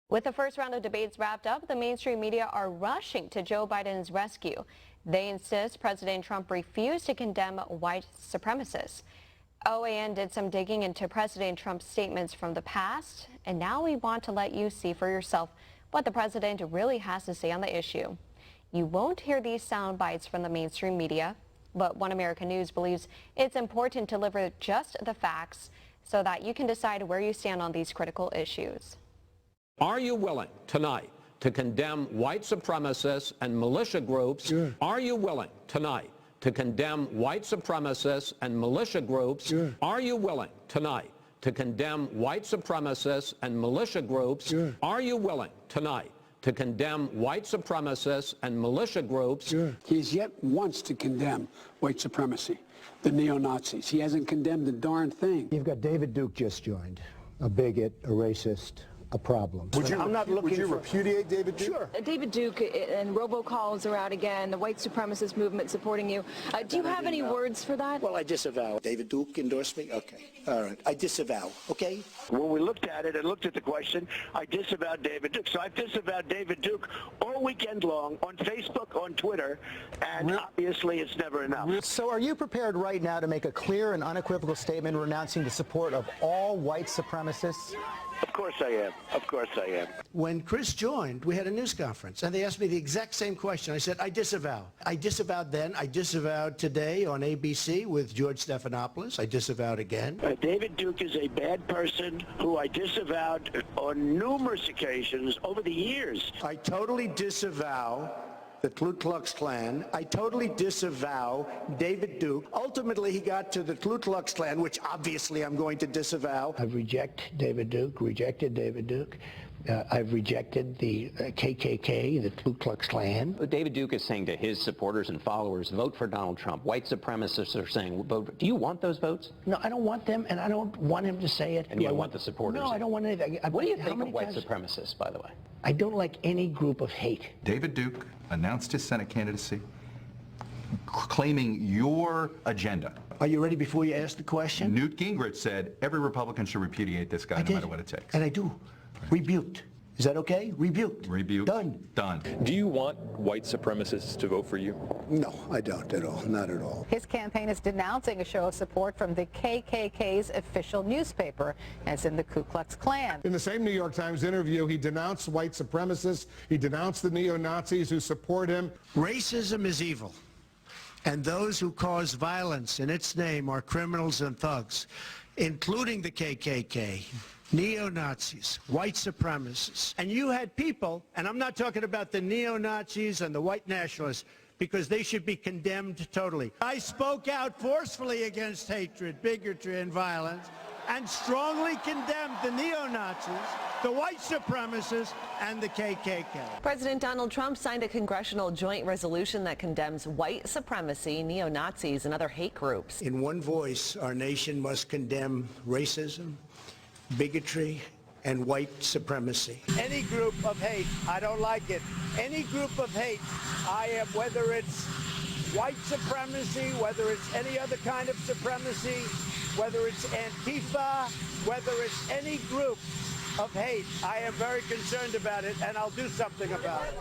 With the first round of debates wrapped up, the mainstream media are rushing to Joe Biden's rescue. They insist President Trump refused to condemn white supremacists. OANN did some digging into President Trump's statements from the past, and now we want to let you see for yourself what the president really has to say on the issue. You won't hear these sound bites from the mainstream media, but One American News believes it's important to deliver just the facts so that you can decide where you stand on these critical issues. Are you willing tonight to condemn white supremacists and militia groups? Sure. Are you willing tonight to condemn white supremacists and militia groups? Sure. Are you willing tonight to condemn white supremacists and militia groups? Sure. Are you willing tonight to condemn white supremacists and militia groups? Sure. He has yet once to condemn white supremacy, the neo-Nazis. He hasn't condemned a darn thing. You've got David Duke just joined, a bigot, a racist, a problem. Would you repudiate David Duke? Sure. David Duke and robocalls are out again, the white supremacist movement supporting you. Do you have any words for that? Well, I disavow. David Duke endorsed me? Okay. All right. I disavow. Okay? When we looked at it and looked at the question, I disavowed David Duke. So I've disavowed David Duke all weekend long on Facebook, on Twitter, and obviously it's never enough. So are you prepared right now to make a clear and unequivocal statement renouncing the support of all white supremacists? Of course I am. Of course I am. When Chris joined, we had a news conference, and they asked me the exact same question. I said, I disavow. I disavowed then. I disavowed today on ABC with George Stephanopoulos. I disavowed again. David Duke is a bad person who I disavowed on numerous occasions over the years. I totally disavow the Ku Klux Klan. I totally disavow David Duke. Ultimately, he got to the Ku Klux Klan, which obviously I'm going to disavow. I've rejected David Duke. I've rejected the KKK, the Ku Klux Klan. David Duke is saying to his supporters and followers, vote for Donald Trump. White supremacists are saying, vote. Do you want those votes? No, I don't want them, and I don't want him to say it. And you don't want the supporters? No, I don't want anything. What do you think of white supremacists, by the way? I don't like any group of hate. David Duke announced his Senate candidacy, claiming your agenda. Are you ready before you ask the question? Newt Gingrich said every Republican should repudiate this guy no matter what it takes. And I do. Rebuked. Is that okay? Rebuked. Rebuked. Done. Done. Do you want white supremacists to vote for you? No, I don't at all. Not at all. His campaign is denouncing a show of support from the KKK's official newspaper, as in the Ku Klux Klan. In the same New York Times interview, he denounced white supremacists. He denounced the neo-Nazis who support him. Racism is evil, and those who cause violence in its name are criminals and thugs, including the KKK. Neo-Nazis, white supremacists. And you had people, and I'm not talking about the neo-Nazis and the white nationalists, because they should be condemned totally. I spoke out forcefully against hatred, bigotry, and violence, and strongly condemned the neo-Nazis, the white supremacists, and the KKK. President Donald Trump signed a congressional joint resolution that condemns white supremacy, neo-Nazis, and other hate groups. In one voice, our nation must condemn racism, bigotry, and white supremacy. Any group of hate, I don't like it. Any group of hate, I am, whether it's white supremacy, whether it's any other kind of supremacy, whether it's Antifa, whether it's any group of hate, I am very concerned about it, and I'll do something about it.